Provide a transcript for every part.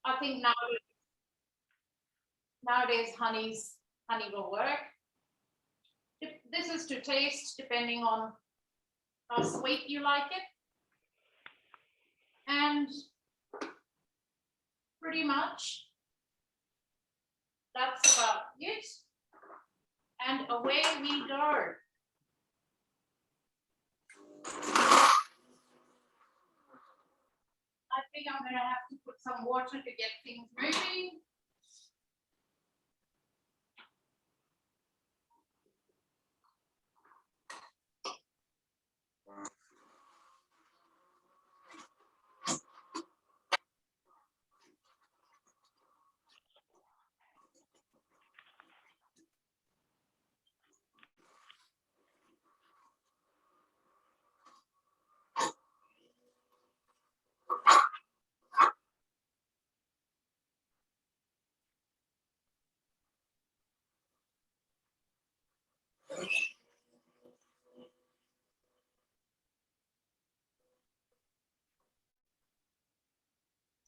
I think nowadays honey will work. This is to taste depending on how sweet you like it. And pretty much that's about it. And away we go. I think I'm going to have to put some water to get things moving.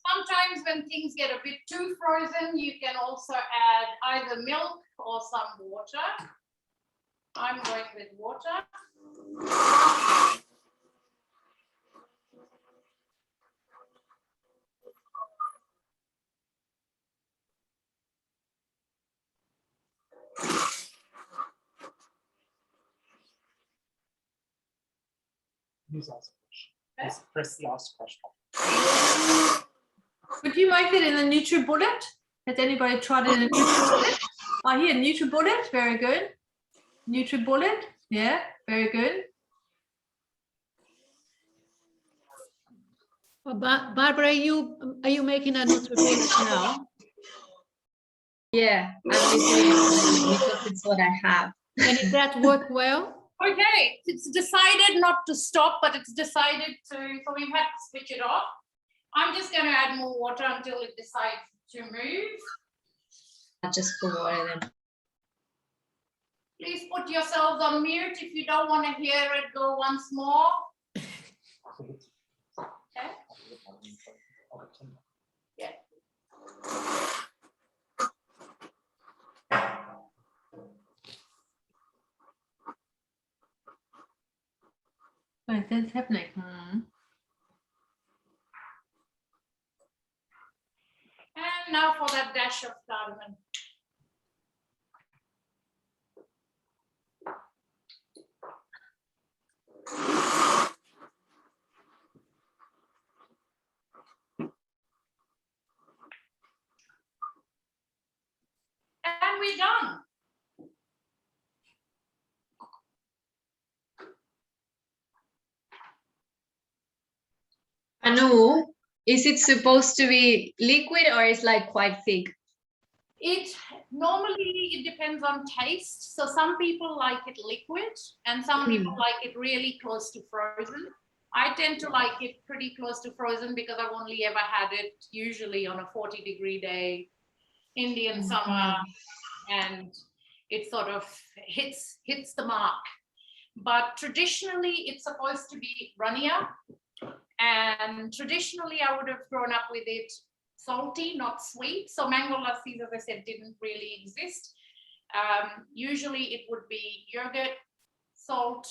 Sometimes when things get a bit too frozen, you can also add either milk or some water. I'm going with water. Who's asked a question? Press the last question. Could you make it in a NutriBullet? Has anybody tried it in a NutriBullet? Oh, here, NutriBullet, very good. NutriBullet, yeah, very good. Well, Barbara, are you making a NutriBullet now? Yeah, I'm using it because it's what I have. And did that work well? Okay, it's decided not to stop, but it's decided to, so we've had to switch it off. I'm just going to add more water until it decides to move. I'll just put water then. Please put yourselves on mute if you don't want to hear it go once more. Okay. Yeah. Wait, that's happening. And now for that dash of cardamom. And we're done. Anu, is it supposed to be liquid or is like quite thick? It depends on taste. So some people like it liquid and some people like it really close to frozen. I tend to like it pretty close to frozen because I've only ever had it usually on a 40-degree day, Indian summer, and it sort of hits the mark. But traditionally, it's supposed to be runnier. And traditionally, I would have grown up with it salty, not sweet. So mango lassi, as I said, didn't really exist. Usually it would be yogurt, salt,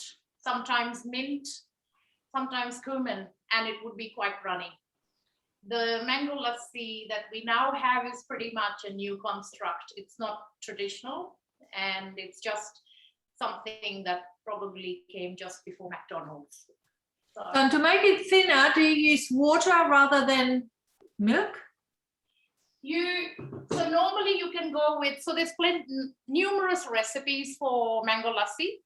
sometimes mint, sometimes cumin, and it would be quite runny. The mango lassi that we now have is pretty much a new construct. It's not traditional, and it's just something that probably came just before McDonald's. So to make it thinner, do you use water rather than milk? So normally you can go with, so there's numerous recipes for mango lassi.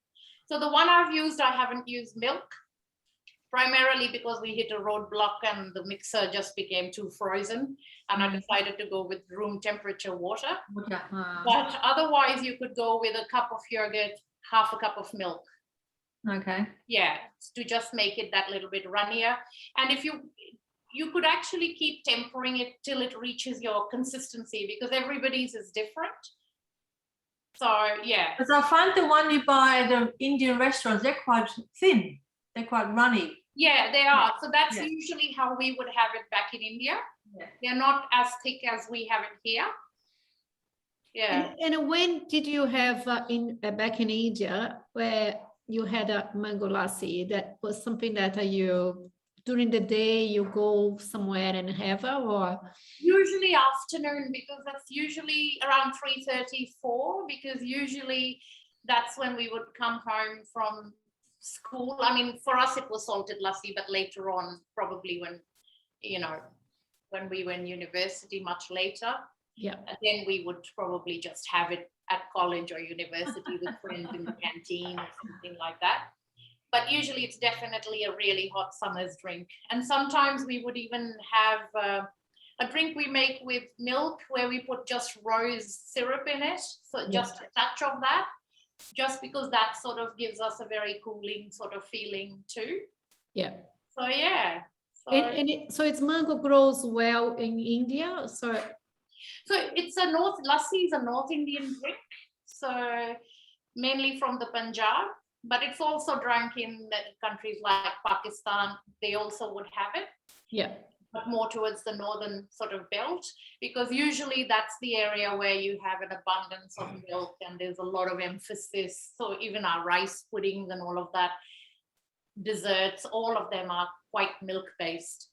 So the one I've used, I haven't used milk, primarily because we hit a roadblock and the mixer just became too frozen, and I decided to go with room temperature water. But otherwise you could go with a cup of yogurt, half a cup of milk. Okay. Yeah, to just make it that little bit runnier. And if you could actually keep tempering it till it reaches your consistency, because everybody's is different. So yeah. Because I find the one you buy at the Indian restaurants, they're quite thin. They're quite runny. Yeah, they are. So that's usually how we would have it back in India. They're not as thick as we have it here. Yeah. And when did you have back in India where you had a mango lassi? That was something that you during the day you go somewhere and have, or Usually afternoon, because that's usually around 3:34, because usually that's when we would come home from school. I mean, for us it was salted lassi, but later on, probably when, you know, when we were in university much later, yeah. and then we would probably just have it at college or university with friends in the canteen or something like that. But usually it's definitely a really hot summer's drink. And sometimes we would even have a drink we make with milk where we put just rose syrup in it. So just a touch of that, just because that sort of gives us a very cooling sort of feeling too. Yeah. So yeah. So it's mango grows well in India. So it's Lassi is a North Indian drink. So mainly from the Punjab, but it's also drunk in countries like Pakistan. They also would have it. Yeah. But more towards the northern sort of belt, because usually that's the area where you have an abundance of milk and there's a lot of emphasis. So even our rice puddings and all of that, desserts, all of them are quite milk based.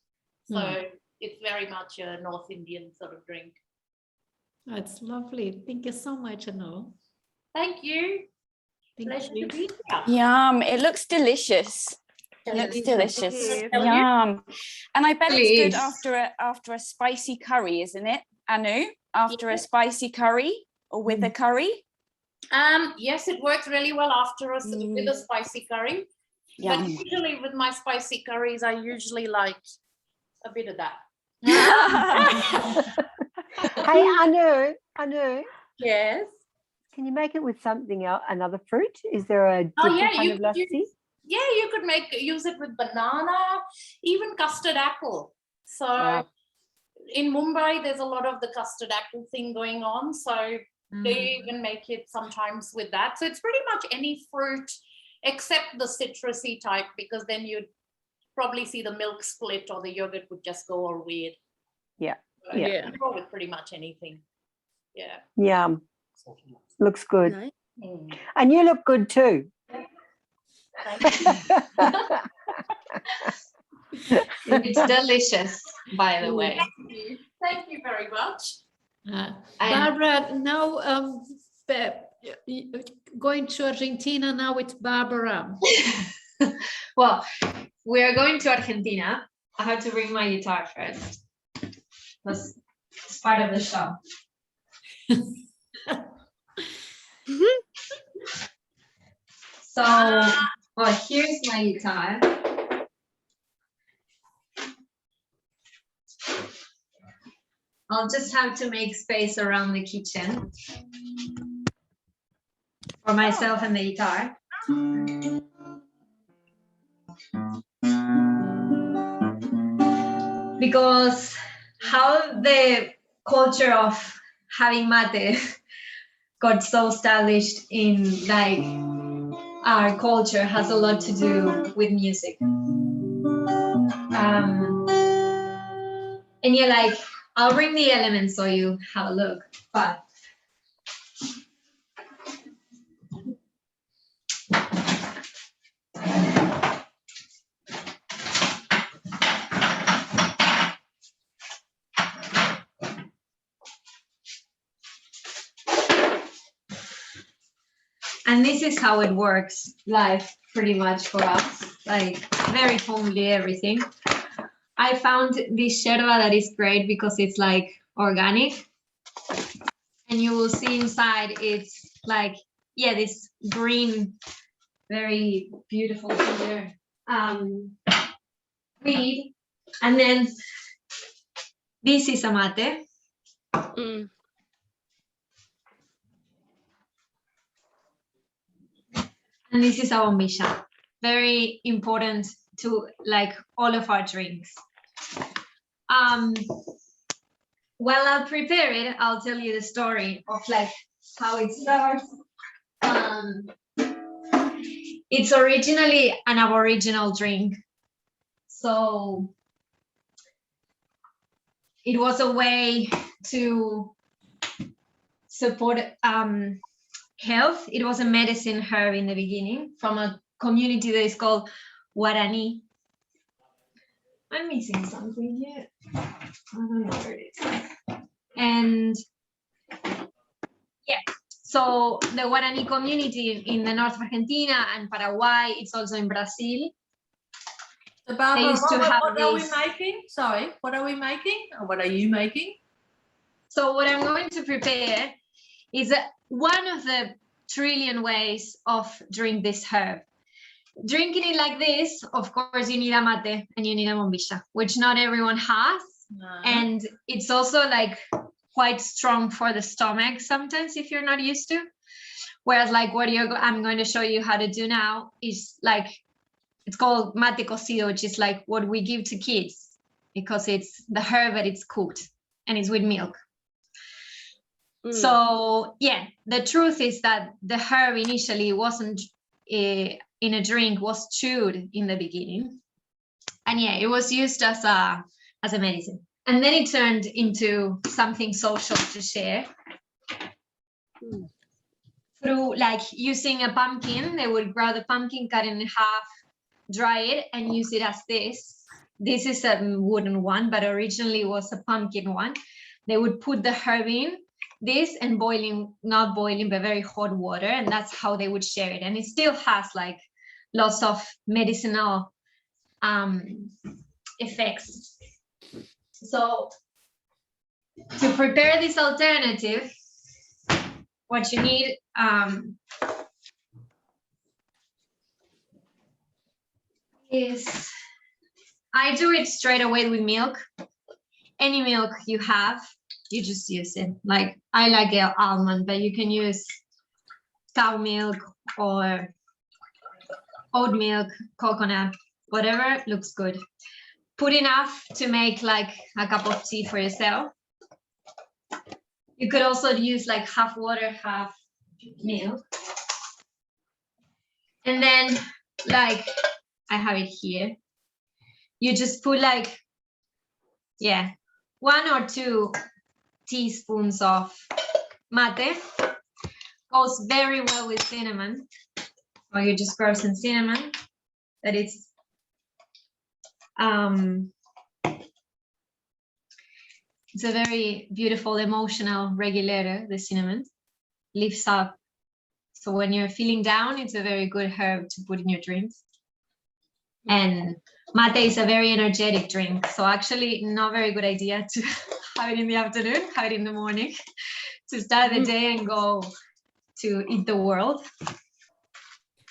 So it's very much a North Indian sort of drink. That's lovely. Thank you so much, Anu. Thank you. Thank Pleasure you. to be here. Yum, it looks delicious. It looks delicious. Thank you. Yum. And I bet it's Please. good after a spicy curry, isn't it, Anu? After a spicy curry or with a curry? Yes, it works really well after with a spicy curry. Yum. But usually with my spicy curries, I usually like a bit of that. Hey, Anu, Yes. can you make it with something else, another fruit? Is there a different kind of lassi? You could use it with banana, even custard apple. So in Mumbai, there's a lot of the custard apple thing going on. So they even make it sometimes with that. So it's pretty much any fruit except the citrusy type, because then you'd probably see the milk split or the yogurt would just go all weird. Yeah. So you can go with pretty much anything. Yeah. Yum. Looks good. Nice. And you look good too. It's delicious, by the way. Thank you very much. Barbara, now going to Argentina now with Barbara. Well, we are going to Argentina. I have to bring my guitar first. Because it's part of the show. So, well, here's my guitar. I'll just have to make space around the kitchen for myself and the guitar. Because how the culture of having mate got so established in like our culture has a lot to do with music. And yeah, like I'll bring the elements so you have a look. But and this is how it works live pretty much for us, like very homely everything. I found this yerba that is great because it's like organic, and you will see inside it's like, yeah, this green, very beautiful ginger weed, and then this is a mate. And this is our bombilla, very important to like all of our drinks. While I'll prepare it, I'll tell you the story of like how it starts. It's originally an Aboriginal drink. So it was a way to support health. It was a medicine herb in the beginning from a community that is called Guarani. I'm missing something here. I don't know where it is. And yeah, so the Guarani community in the north of Argentina and Paraguay, it's also in Brazil. So Barbara, used to have what are we this- making? Sorry, what are we making? Or what are you making? So what I'm going to prepare is one of the trillion ways of drink this herb. Drinking it like this, of course, you need a mate and you need a bombilla, which not everyone has. No. And it's also like quite strong for the stomach sometimes if you're not used to. Whereas like what I'm going to show you how to do now is like, it's called mate cocido, which is like what we give to kids because it's the herb that it's cooked and it's with milk. So yeah, the truth is that the herb initially wasn't in a drink, was chewed in the beginning. And yeah, it was used as a medicine. And then it turned into something social to share. Through like using a pumpkin, they would grow the pumpkin, cut it in half, dry it, and use it as this. This is a wooden one, but originally was a pumpkin one. They would put the herb in this and boiling, not boiling, but very hot water, and that's how they would share it. And it still has like lots of medicinal effects. So to prepare this alternative, what you need is, I do it straight away with milk. Any milk you have, you just use it. Like I like almond, but you can use cow milk or oat milk, coconut, whatever looks good. Put enough to make like a cup of tea for yourself. You could also use like half water, half milk. And then like, I have it here. You just put like, yeah, 1 or 2 teaspoons of mate. Goes very well with cinnamon. Or you just grow some cinnamon. That is it's a very beautiful emotional regulator, the cinnamon. Lifts up. So when you're feeling down, it's a very good herb to put in your drinks. And mate is a very energetic drink. So actually not very good idea to have it in the afternoon, have it in the morning to start the day and go to eat the world.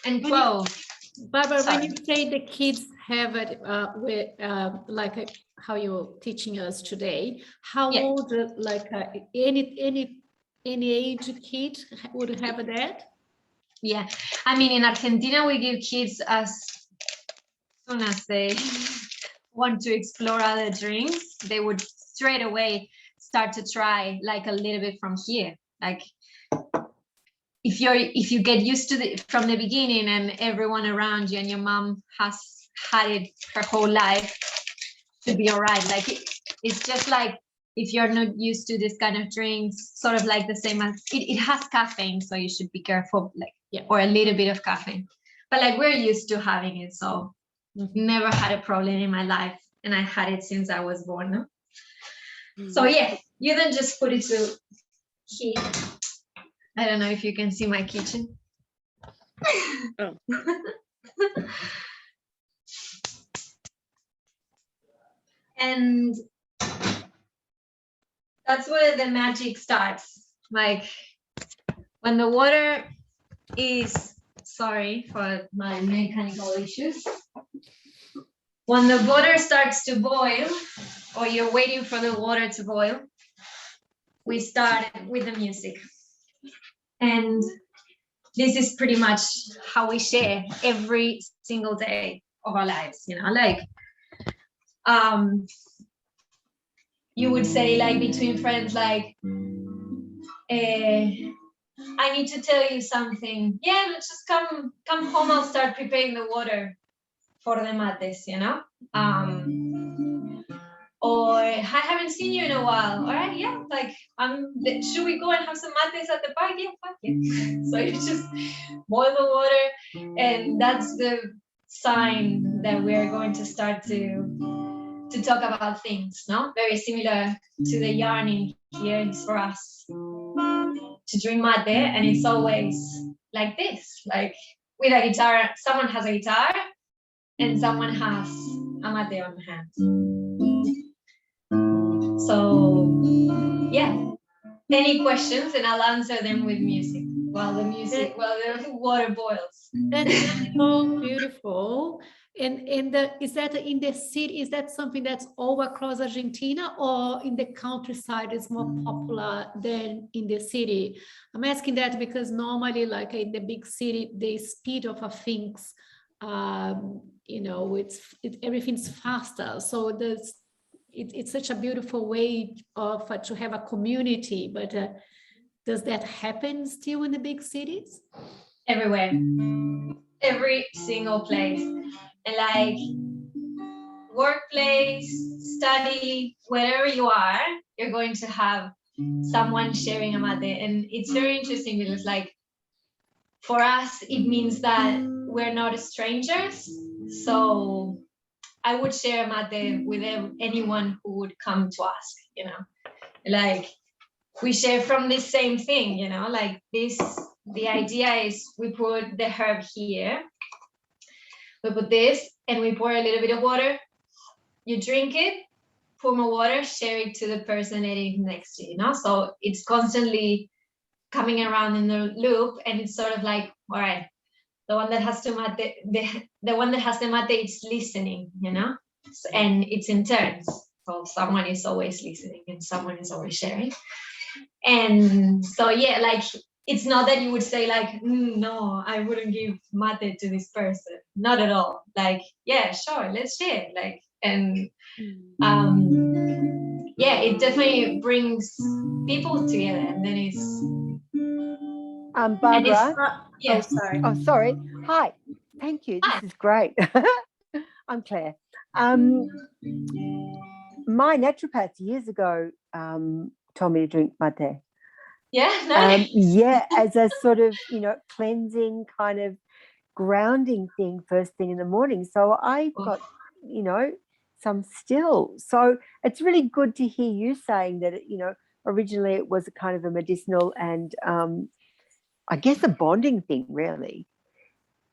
And Barbara, Sorry. when you say the kids have it with like how you're teaching us today, how Yeah. old, like any age kid would have that? yeah, I mean, in Argentina, we give kids as soon as they want to explore other drinks, they would straight away start to try like a little bit from here. Like if you get used to it from the beginning and everyone around you and your mom has had it her whole life, should be all right. Like it's just like if you're not used to this kind of drinks, sort of like the same as it has caffeine, so you should be careful, like or a little bit of caffeine. But like we're used to having it, so never had a problem in my life, and I had it since I was born. No? So yeah, you then just put it to here. I don't know if you can see my kitchen. Oh. And that's where the magic starts. Like when the water is, sorry for my mechanical issues. When the water starts to boil, or you're waiting for the water to boil, we start with the music. And this is pretty much how we share every single day of our lives, you know, like you would say like between friends, like I need to tell you something. Yeah, let's just come home. I'll start preparing the water for the mates, you know. or I haven't seen you in a while. All right, yeah, like should we go and have some mates at the park? Yeah, fuck it. So you just boil the water, and that's the sign that we are going to start to talk about things, no? Very similar to the yarning here. It's for us to drink mate, and it's always like this, like with a guitar. Someone has a guitar and someone has a mate on hand. So yeah, any questions, and I'll answer them with music while the water boils. That's so beautiful. And is that in the city? Is that something that's all across Argentina, or in the countryside is more popular than in the city? I'm asking that because normally, like in the big city, the speed of things, everything's faster. So it's such a beautiful way of to have a community. But does that happen still in the big cities? Everywhere, every single place. And like workplace, study, wherever you are, you're going to have someone sharing a mate. And it's very interesting because like for us, it means that we're not strangers. So I would share a mate with anyone who would come to ask, like we share from the same thing, like this. The idea is we put the herb here. We put this and we pour a little bit of water. You drink it, pour more water, share it to the person that is next to you, So it's constantly coming around in the loop, and it's sort of like, all right, the one that has the mate is listening, and it's in turns. So someone is always listening and someone is always sharing. And so yeah, like it's not that you would say like, no, I wouldn't give mate to this person. Not at all. Like, yeah, sure, let's share. Like, and yeah, it definitely brings people together. And then it's Barbara. Yeah. Oh, sorry. Oh, sorry. Hi. Thank you. This is great. I'm Claire. My naturopath years ago told me to drink mate. Yeah, nice. Yeah, as a sort of, cleansing kind of grounding thing first thing in the morning. So I got, some still. So it's really good to hear you saying that, originally it was a kind of a medicinal and I guess a bonding thing, really.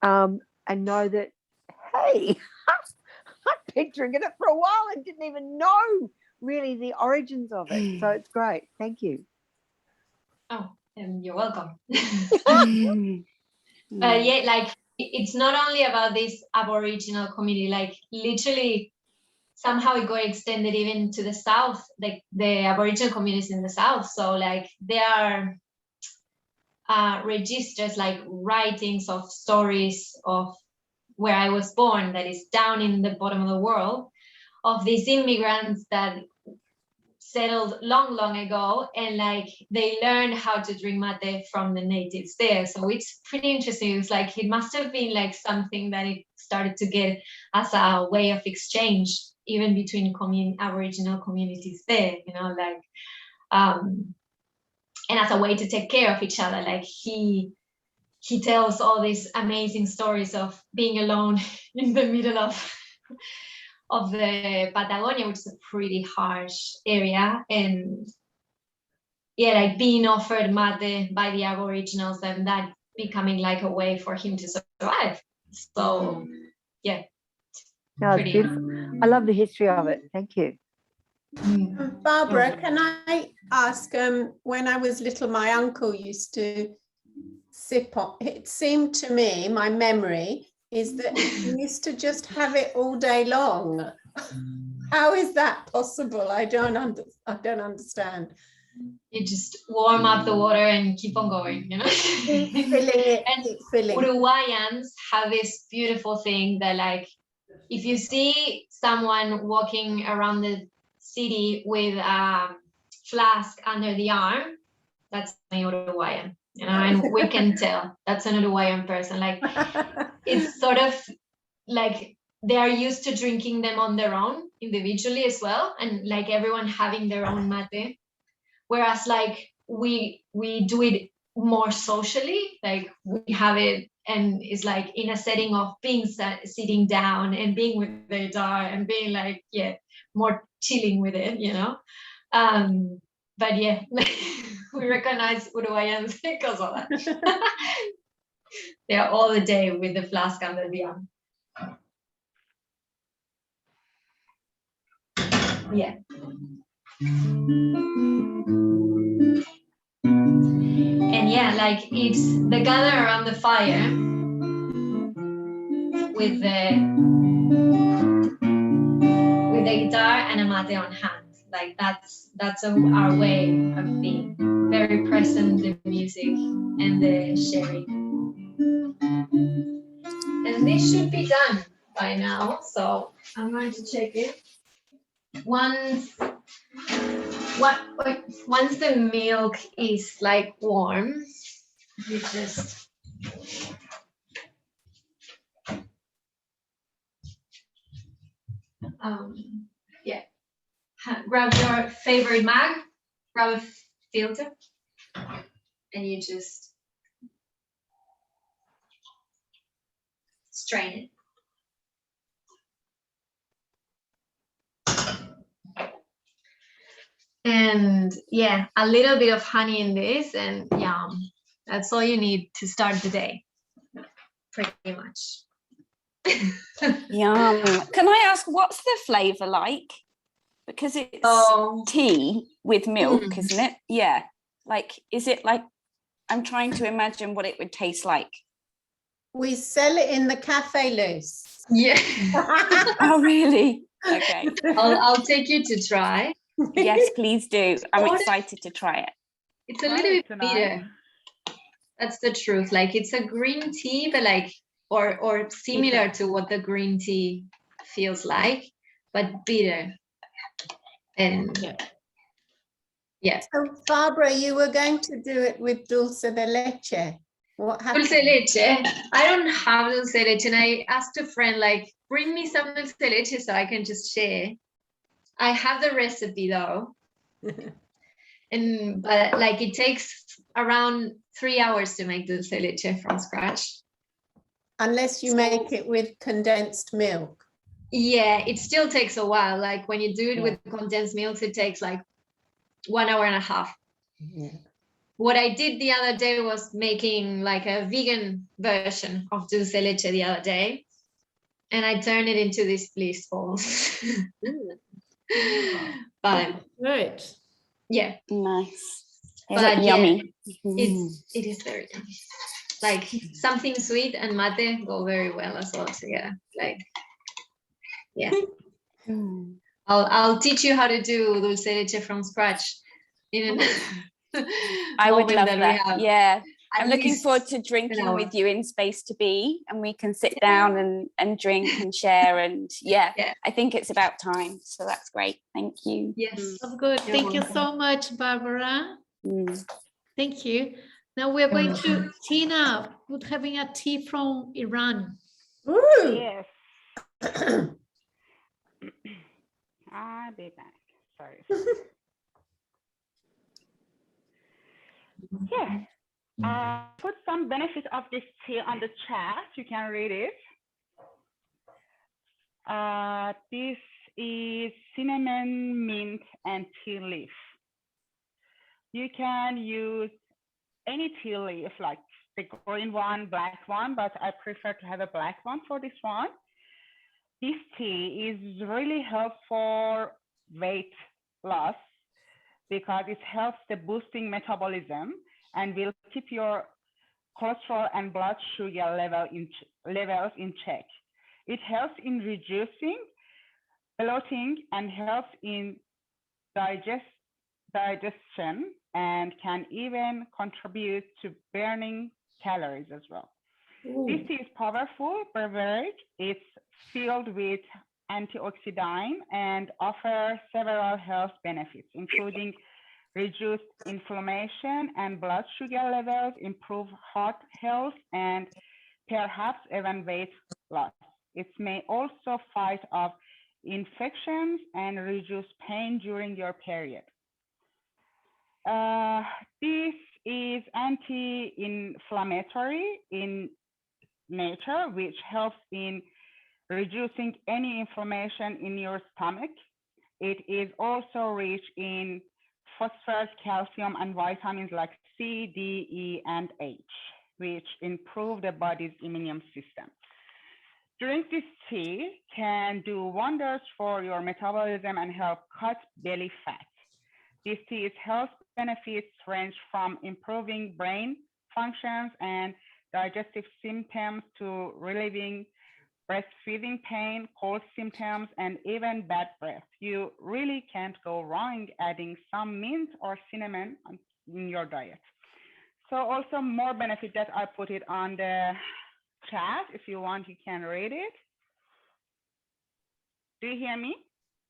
And know that, hey, I've been drinking it for a while and didn't even know really the origins of it. So it's great. Thank you. Oh, and you're welcome. But yeah, like it's not only about this Aboriginal community, like literally somehow it got extended even to the South, like the Aboriginal communities in the South. So like there are registers, like writings of stories of where I was born, that is down in the bottom of the world, of these immigrants that settled long ago, and like they learned how to drink mate from the natives there. So it's pretty interesting. It's like it must have been like something that it started to get as a way of exchange even between Aboriginal communities there, like and as a way to take care of each other. Like he tells all these amazing stories of being alone in the middle of the Patagonia, which is a pretty harsh area, and yeah, like being offered mate by the Aboriginals and that becoming like a way for him to survive. So yeah, no, it's beautiful. I love the history of it. Thank you. Barbara, can I ask, when I was little, my uncle used to sip on, it seemed to me, my memory is that he used to just have it all day long. How is that possible? I don't understand. You just warm up the water and keep on going, Keep filling it, keep filling. Uruguayans have this beautiful thing that, like, if you see someone walking around the city with a flask under the arm, that's an Uruguayan, and we can tell that's an Uruguayan person. Like, it's sort of like they are used to drinking them on their own individually as well, and like everyone having their own mate. Whereas like we do it more socially, like we have it and it's like in a setting of being sitting down and being with the guitar and being like, yeah, more chilling with it, you know. But yeah, we recognize Uruguayans because of that. They are all the day with the flask under the arm. Yeah. And yeah, like it's the gather around the fire with the guitar and a mate on hand. Like that's our way of being very present, the music and the sharing. And this should be done by now, so I'm going to check it. Once the milk is like warm, you just yeah, grab your favorite mug, grab a filter, and you just strain it. And yeah, a little bit of honey in this, and yum. That's all you need to start the day, pretty much. Yum. Can I ask, what's the flavour like? Because it's tea with milk, isn't it? Yeah. Like, is it like, I'm trying to imagine what it would taste like. We sell it in the cafe, Luz. Yeah. Oh, really? Okay. I'll take you to try. Yes, please do. I'm excited to try it. It's a little bit bitter. That's the truth. Like it's a green tea, but like or similar to what the green tea feels like, but bitter. And yeah. So Barbara, you were going to do it with dulce de leche. What happened? Dulce leche. I don't have dulce leche, and I asked a friend, like, bring me some dulce leche so I can just share. I have the recipe though. But like it takes around 3 hours to make dulce leche from scratch. Unless you make it with condensed milk. Yeah, it still takes a while. Like when you do it with condensed milk, it takes like 1 hour and a half. Yeah. What I did the other day was making like a vegan version of dulce leche the other day. And I turned it into this bliss balls. But Good. yeah. Nice. Is But it yummy? It is very yummy. Like something sweet and mate go very well as well together. Like, yeah. I'll teach you how to do dulce leche from scratch. I would love that. Yeah. I'm looking forward to drinking with you in Space to Be, and we can sit down and drink and share, and I think it's about time. So that's great. Thank you. Yes. That's good. Thank you so much, Barbara. Thank you. Now we're going to Tina, who's having a tea from Iran. Yes. I'll be back. Sorry. Yes. Put some benefits of this tea on the chat. You can read it. This is cinnamon, mint, and tea leaf. You can use any tea leaf, like the green one, black one, but I prefer to have a black one for this one. This tea is really helpful for weight loss because it helps the boosting metabolism and will keep your cholesterol and blood sugar levels in check. It helps in reducing bloating and helps in digestion and can even contribute to burning calories as well. This tea is powerful beverage. It's filled with antioxidant and offers several health benefits, including reduced inflammation and blood sugar levels, improve heart health, and perhaps even weight loss. It may also fight off infections and reduce pain during your period. This is anti-inflammatory in nature, which helps in reducing any inflammation in your stomach. It is also rich in phosphorus, calcium, and vitamins like C, D, E, and H, which improve the body's immune system. Drink this tea can do wonders for your metabolism and help cut belly fat. This tea's health benefits range from improving brain functions and digestive symptoms to relieving breastfeeding pain, cold symptoms, and even bad breath. You really can't go wrong adding some mint or cinnamon in your diet. So also more benefit that I put it on the chat. If you want, you can read it. Do you hear me?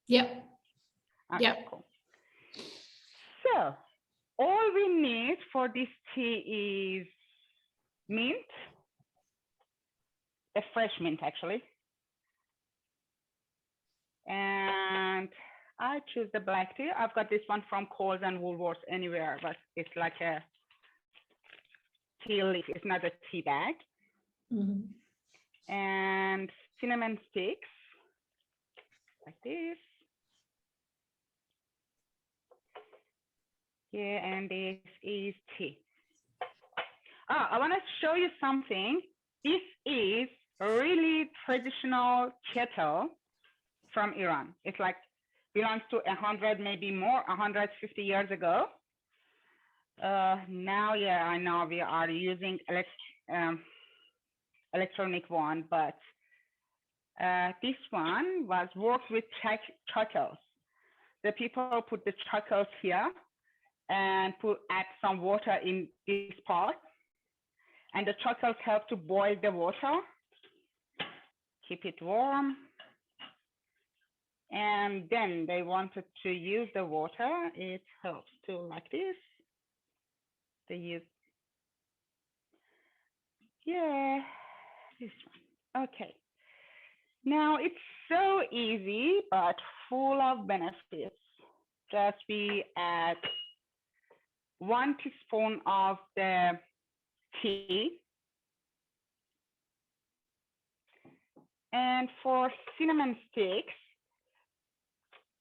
Yep. Okay, Yep. cool. So all we need for this tea is mint, a fresh mint actually. And I choose the black tea. I've got this one from Coles and Woolworths anywhere, but it's like a tea leaf. It's not a tea bag. Mhm. And cinnamon sticks like this. Yeah, and this is tea. I want to show you something. This is a really traditional kettle from Iran. It's like belongs to 100, maybe more, 150 years ago. Now, yeah, I know we are using electronic one, but this one was worked with charcoals. The people put the charcoals here and add some water in this pot, and the charcoals help to boil the water, keep it warm. And then they wanted to use the water. It helps to like this. They use, yeah, this one. Okay. Now it's so easy, but full of benefits. Just we add 1 teaspoon of the tea. And for cinnamon sticks,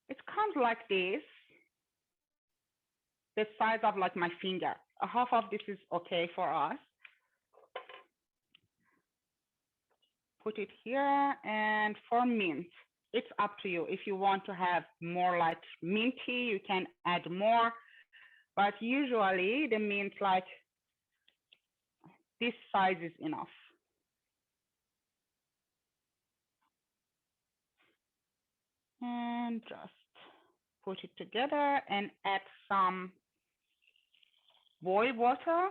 it comes like this, the size of like my finger. Half of this is okay for us. Put it here. And for mint, it's up to you. If you want to have more like minty, you can add more. But usually the mint, like this size is enough. And just put it together and add some boiled water.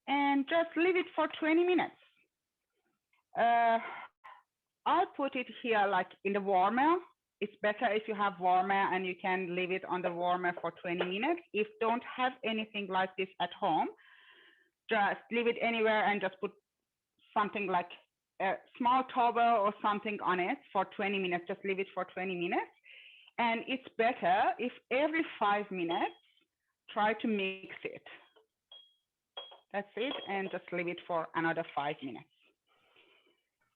And just leave it for 20 minutes. I'll put it here like in the warmer. It's better if you have warmer and you can leave it on the warmer for 20 minutes. If don't have anything like this at home, just leave it anywhere and just put something like a small towel or something on it for 20 minutes. Just leave it for 20 minutes. And it's better if every 5 minutes, try to mix it. That's it. And just leave it for another 5 minutes.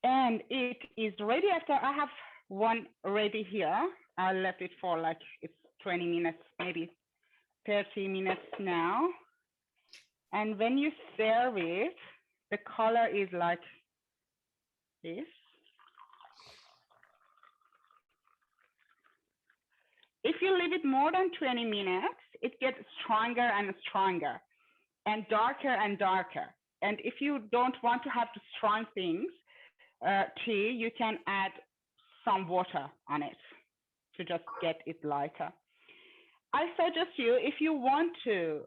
And it is ready after I have one ready here. I left it for like, it's 20 minutes, maybe 30 minutes now. And when you serve it, the color is like this. If you leave it more than 20 minutes, it gets stronger and stronger and darker. And if you don't want to have the strong things, tea, you can add some water on it to just get it lighter. I suggest you, if you want to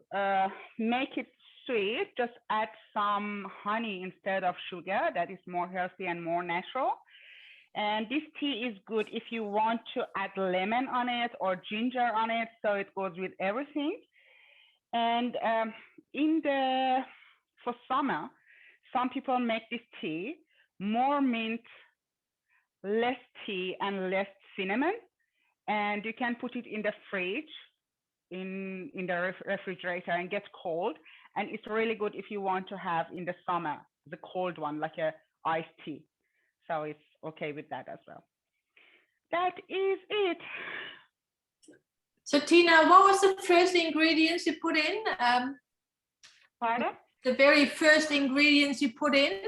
make it sweet, just add some honey instead of sugar. That is more healthy and more natural. And this tea is good if you want to add lemon on it or ginger on it, so it goes with everything. And in the for summer, some people make this tea more mint, less tea, and less cinnamon. And you can put it in the fridge, in the refrigerator, and get cold. And it's really good if you want to have in the summer, the cold one, like a iced tea. So it's okay with that as well. That is it. So Tina, what was the first ingredients you put in? Pardon? The very first ingredients you put in?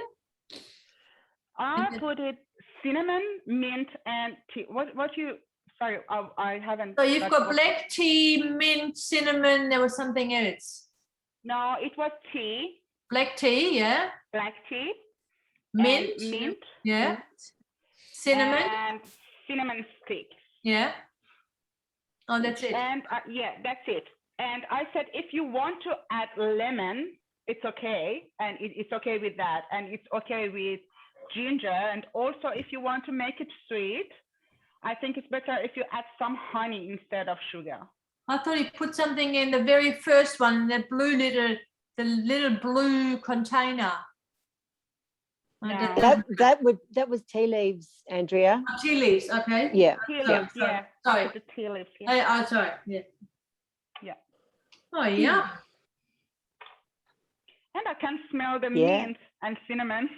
I put it cinnamon, mint, and tea. What you? Sorry, I haven't. So you've got black tea, mint, cinnamon. There was something else. No, it was tea. Black tea, yeah. Black tea. Mint, mint. Yeah. Mint, cinnamon. And cinnamon sticks. Yeah. Oh, that's it. And yeah, that's it. And I said, if you want to add lemon, it's okay, and it's okay with that, and it's okay with ginger. And also, if you want to make it sweet, I think it's better if you add some honey instead of sugar. I thought you put something in the very first one, the little blue container. No. That was tea leaves, Andrea. Oh, tea leaves, okay. Yeah. Tea leaves, yeah. Sorry. The tea leaves, yeah. Oh, sorry. Yeah. Yeah. Oh, yeah. And I can smell the Yeah. mint and cinnamon.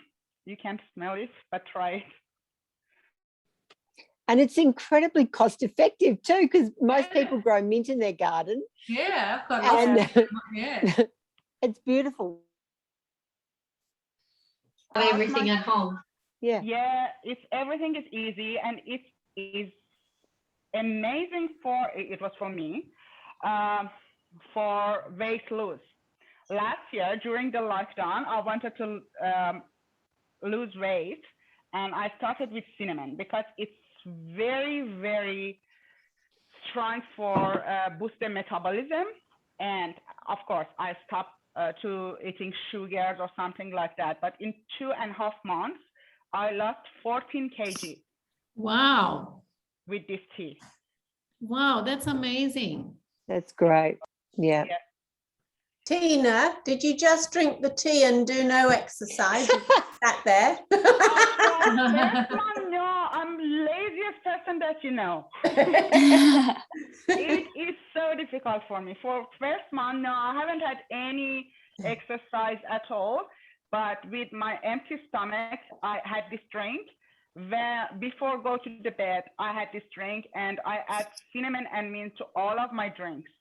You can't smell it, but try it. And it's incredibly cost effective too, because most people grow mint in their garden. Yeah, I've got lots And yeah. it's beautiful. Everything at home. Yeah. Yeah, everything is easy, and it is amazing it was for me, for weight loss. Last year during the lockdown, I wanted to lose weight, and I started with cinnamon because it's very, very strong for boost the metabolism. And of course, I stopped to eating sugars or something like that. But in 2.5 months, I lost 14 kg. Wow. With this tea. Wow, that's amazing. That's great. Yeah. Tina, did you just drink the tea and do no exercise? Sat there. No, I'm laziest person that you know. It is so difficult for me. For first month, no, I haven't had any exercise at all. But with my empty stomach, I had this drink. Before go to the bed, I had this drink, and I add cinnamon and mint to all of my drinks.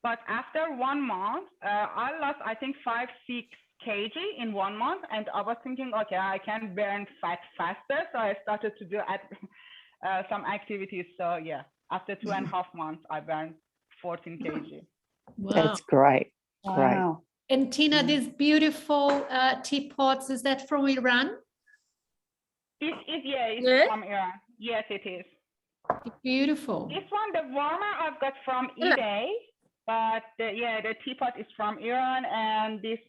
But after 1 month, I lost, I think, 5-6 kg in 1 month. And I was thinking, okay, I can burn fat faster. So I started to do some activities. So yeah, after 2.5 months, I burned 14 kg. Wow. That's great. Wow. Great. And Tina, these beautiful teapots, is that from Iran? This is, it's from Iran. Yes, it is. Beautiful. This one, the warmer I've got from eBay, but the teapot is from Iran, and this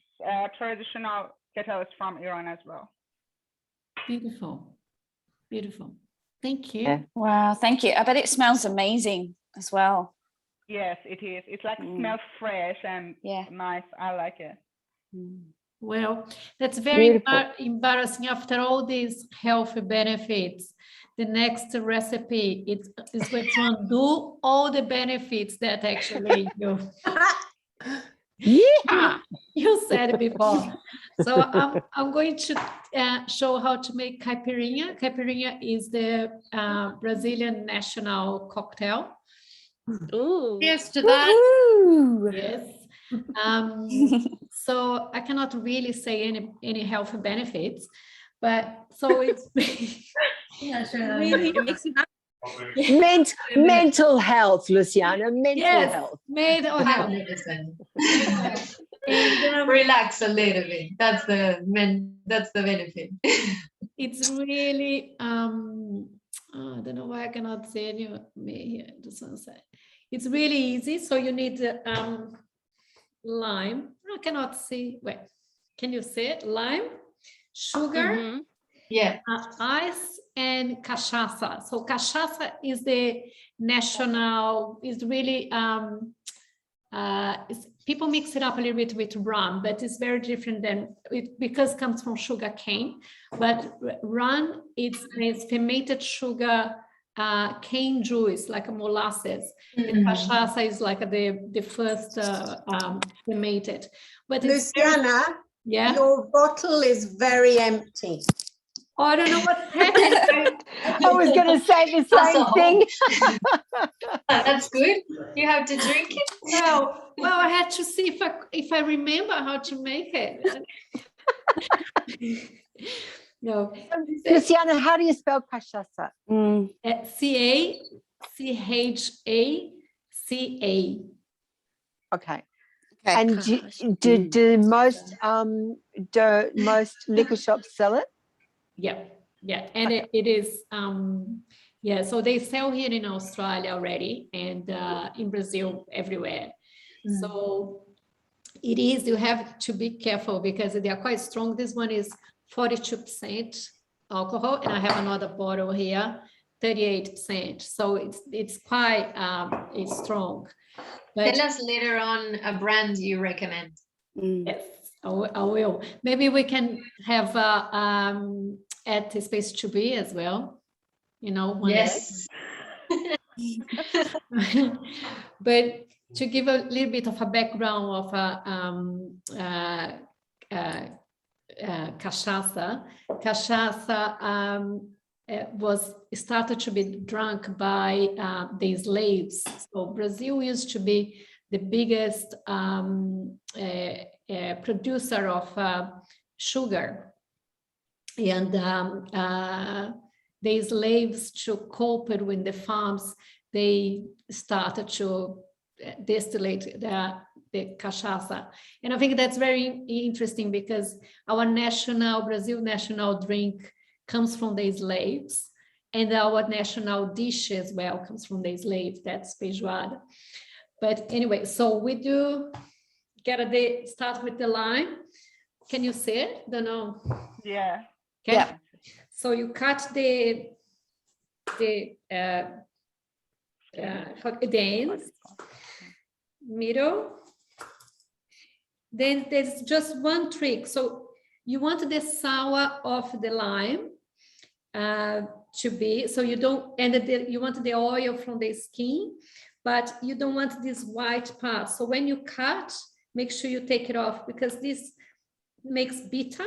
traditional kettle is from Iran as well. Beautiful. Beautiful. Thank you. Yeah. Wow, thank you. I bet it smells amazing as well. Yes, it is. It's like smells fresh and nice. I like it. Well, that's very Beautiful. embarrassing after all these health benefits. The next recipe is going to undo all the benefits that actually you said before. So I'm going to show how to make caipirinha. Caipirinha is the Brazilian national cocktail. Ooh. Yes to that. Woo-hoo! Yes. So I cannot really say any health benefits, but so it's really Mental health, Luciana. Mental health. mental health. And, Relax a little bit. That's the benefit. it's really I don't know why I cannot say any here the sunset. It's really easy. So you need lime. I cannot see. Wait, can you see it? Lime, sugar, ice, and cachaça. So cachaça is the national, is really people mix it up a little bit with rum, but it's very different than it because it comes from sugar cane. But rum, it's fermented sugar cane juice, like a molasses. The cachaça is like the first fermented. But it's Luciana, your bottle is very empty. Oh, I don't know what's happening. I was going to say the same thing. That's good. You have to drink it. Well, I had to see if I remember how to make it. No. Luciana, how do you spell cachaça? C-A-C-H-A-C-A. Okay. And do most liquor shops sell it? Yeah, and okay. it is so they sell here in Australia already, and in Brazil everywhere. So it is, you have to be careful because they are quite strong. This one is 42% alcohol, and I have another bottle here, 38%. So it's quite it's strong. But tell us later on a brand you recommend. Yes, I will. Maybe we can have at the Space to Be as well. Yes. But to give a little bit of a background of cachaça was started to be drunk by the slaves. So Brazil used to be the biggest producer of sugar, and the slaves, to cope with the farms, they started to distillate the cachaça. And I think that's very interesting because our Brazil national drink comes from the slaves, and our national dish as well comes from the slaves. That's feijoada. But anyway, so we do start with the lime. Can you see it? Don't know. Yeah. Okay. Yeah. So you cut the ends, middle. Then there's just one trick. So you want the sour of the lime to be, so you don't, and you want the oil from the skin, but you don't want this white part. So when you cut, make sure you take it off because this makes bitter.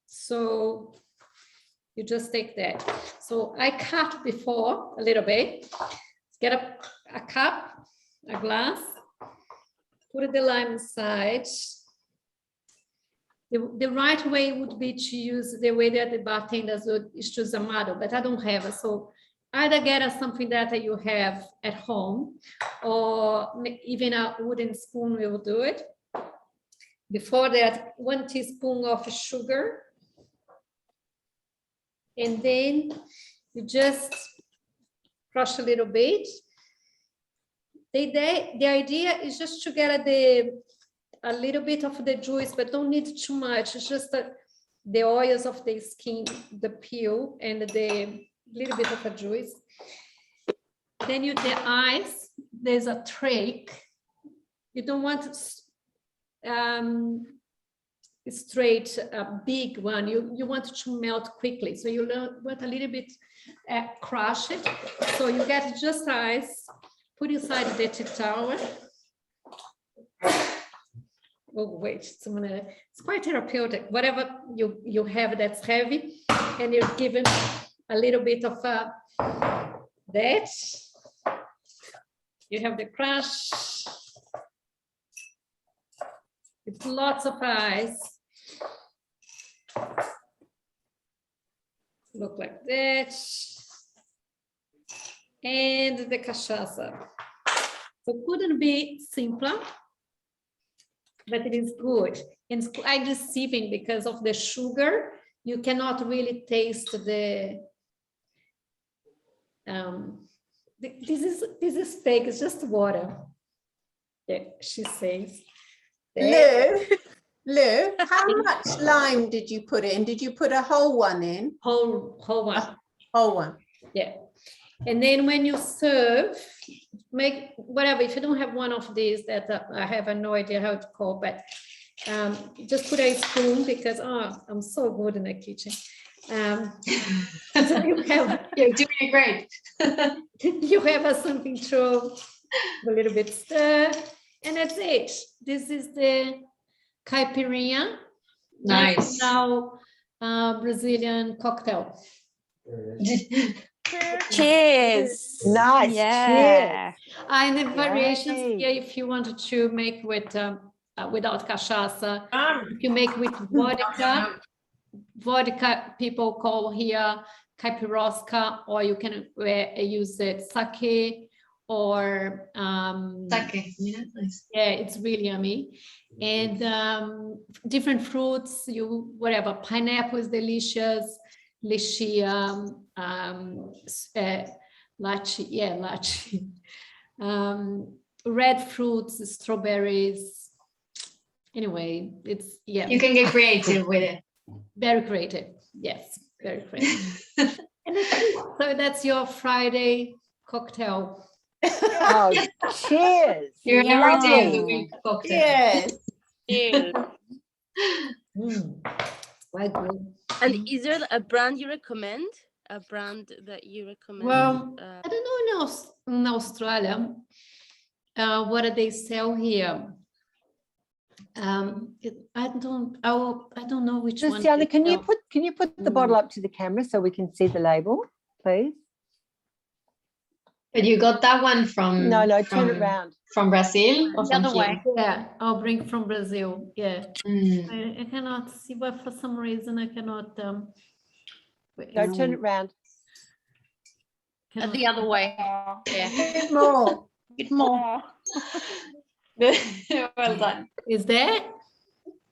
So you just take that. So I cut before a little bit. Get a cup, a glass, put the lime inside. The right way would be to use the way that the bartenders would use a model, but I don't have it. So either get something that you have at home, or even a wooden spoon will do it. Before that, 1 teaspoon of sugar. And then you just crush a little bit. The idea is just to get a little bit of the juice, but don't need too much. It's just the oils of the skin, the peel, and the little bit of a juice. Then the ice, there's a trick. You don't want straight a big one. You want it to melt quickly. So you want a little bit crush it. So you get just ice, put inside the tea towel. Oh, wait, it's quite therapeutic. Whatever you have that's heavy, and you give it a little bit of that. You have the crush. It's lots of ice. Look like that. And the cachaça. So couldn't be simpler, but it is good. And it's quite deceiving because of the sugar. You cannot really taste the. This is fake. It's just water. Yeah, she says. Lou, how much lime did you put in? Did you put a whole one in? Whole one. Whole one. Yeah. And then when you serve, make whatever. If you don't have one of these that I have no idea how to call, but just put a spoon because I'm so good in the kitchen. So You're doing it great. you have something to a little bit stir, and that's it. This is the Caipirinha. Nice. Now Brazilian cocktail. Cheers. Nice. Yeah. And the variations Yay. here, if you wanted to make with without cachaça, if you make with vodka people call here caipirosca, or you can use it sake or Sake. Yeah, nice. yeah, it's really yummy. And different fruits, whatever. Pineapple is delicious. Lychee, lychee. Red fruits, strawberries. Anyway, it's You can get creative with it. very creative. Yes, very creative. And so that's your Friday cocktail. Oh, cheers. Your everyday of the Yum. week cocktail. Yes. Quite good. And is there a brand you recommend? A brand that you recommend? Well, I don't know in Australia what do they sell here. I don't know which one. Luciana, they can you sell. put the bottle up to the camera so we can see the label, please? But you got that one from No, turn it around. from Brazil or The from other here? way. Yeah, I'll bring from Brazil. Yeah, Mm. I cannot see, but for some reason I cannot. Wait, No, turn it round. cannot- The other way. Bit more. Bit more. Well done. Is there?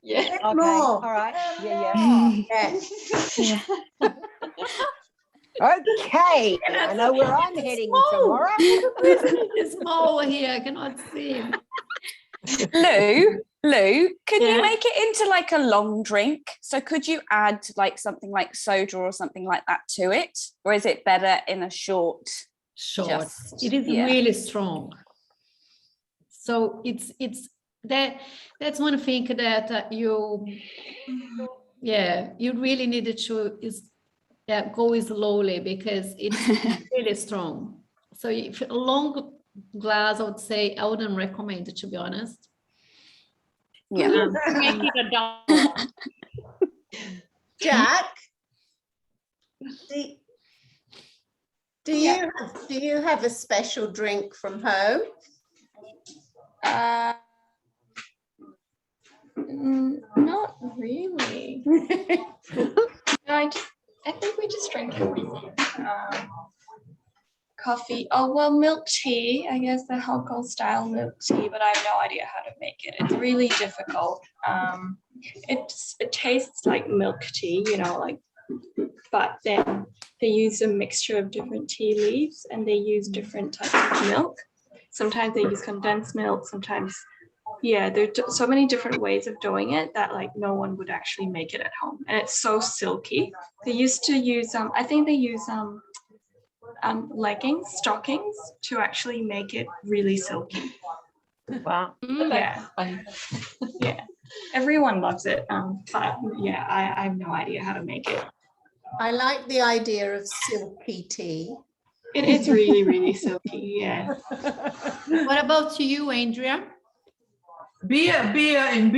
Yeah. Okay. More. All right. Yeah. Yes. Okay. I know where I'm heading tomorrow. It's small here. I cannot see. Lou, can Yeah. you make it into like a long drink? So could you add like something like soda or something like that to it? Or is it better in a short? Short. Just- It is yeah. really strong. So it's that's one thing that you really needed to go slowly because it's really strong. So if a long glass, I would say I wouldn't recommend it, to be honest. Yeah. Make it a double. Jack, do you have a special drink from home? Not really. I think we just drink everything. Coffee. Oh, well, milk tea. I guess the Hong Kong style milk tea, but I have no idea how to make it. It's really difficult. It tastes like milk tea, but then they use a mixture of different tea leaves and they use different types of milk. Sometimes they use condensed milk, sometimes, there's so many different ways of doing it that like no one would actually make it at home. And it's so silky. They used to use, I think they use stockings to actually make it really silky. Wow. Yeah. Yeah. Everyone loves it. But yeah, I have no idea how to make it. I like the idea of silky tea. It is really, really silky, yeah. What about you, Andrea? Beer. And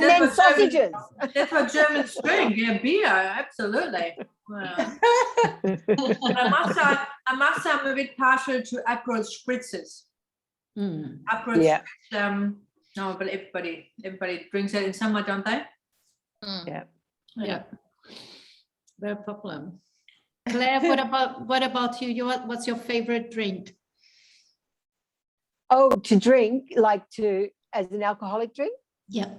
then sausages. That's what Germans drink. Yeah, beer, absolutely. Well, I must say I'm a bit partial to Aperol spritzes. Aperol spritz, no, but everybody drinks it in summer, don't they? Yeah. Very popular. Claire, what about you? What's your favorite drink? Oh, to drink, as an alcoholic drink? Yeah.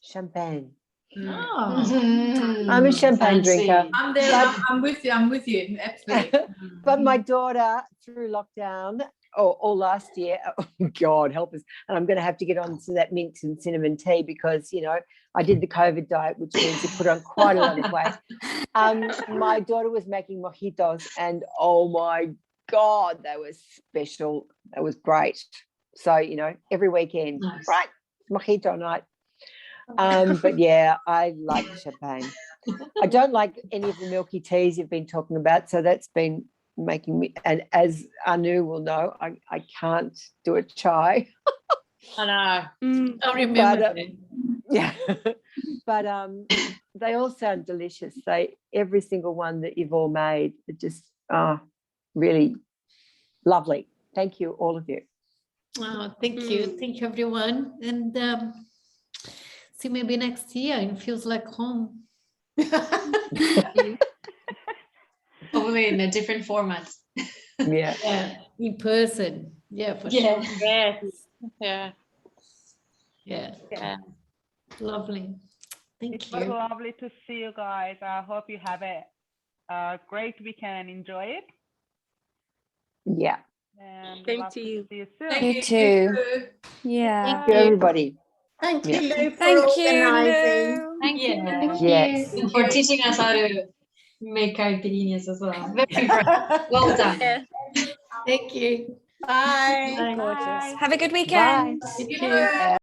Champagne. Oh. I'm a champagne Fancy. drinker. I'm with you, absolutely. But my daughter, through lockdown, or last year. Oh, God help us. And I'm going to have to get on to that mint and cinnamon tea because, you know, I did the COVID diet, which means you put on quite a lot of weight. My daughter was making mojitos and oh my God, they were special. That was great. So, you know, every weekend, Nice. right, mojito night. But yeah, I like champagne. I don't like any of the milky teas you've been talking about. So that's been making me, and as Anu will know, I can't do a chai. I know. I remember. Yeah. But they all sound delicious. Every single one that you've all made, it just really lovely. Thank you, all of you. Oh, thank you. Thank you, everyone. And see you maybe next year. It feels like home. Probably in a different format. Yeah. Yeah, in person. Yeah, for Yeah. sure. Yes. Yeah. Yeah. Yeah. Lovely. Thank It was you. lovely to see you guys. I hope you have a great weekend and enjoy it. Yeah. And Same love to you. see you soon. Thank You too. Yeah. Thank you, everybody. Thank Yeah. you, Lou, for Thank you, organising. Lou. Thank you. Yeah. Yes. And for teaching us how to make caipirinhas as well. Very impressive. Well done. Yeah. Thank you. Bye. Bye. Gorgeous. Bye. Have a good Bye. weekend. Thank you.